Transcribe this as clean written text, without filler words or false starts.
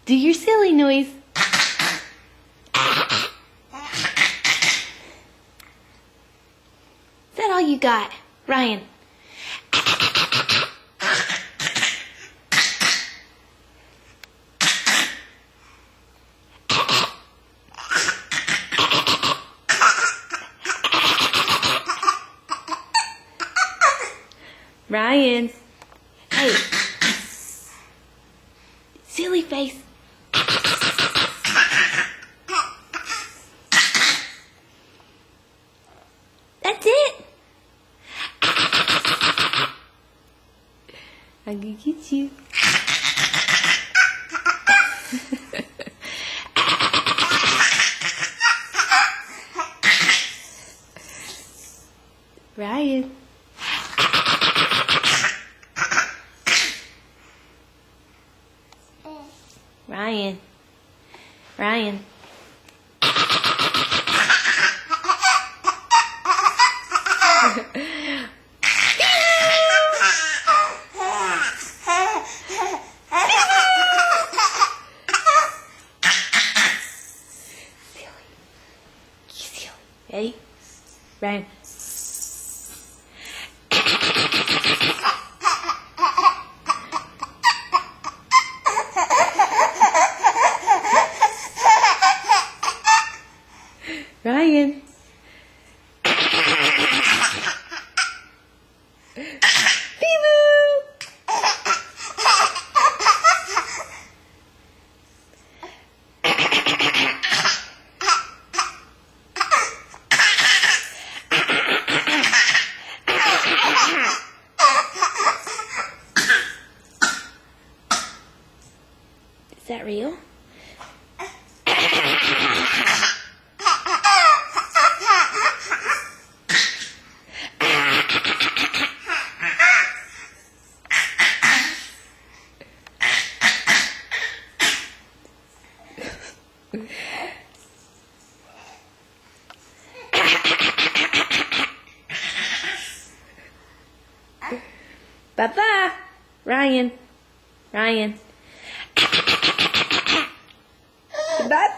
Do your silly noise. Is that all you got, Ryan? Ryan. Hey. Silly face. That's it. I'm gonna get you. Ryan. Ryan. Ryan. Ready? Ryan. Ryan. Peekaboo. Is that real? Bye-bye, Ryan. Ryan. Bye.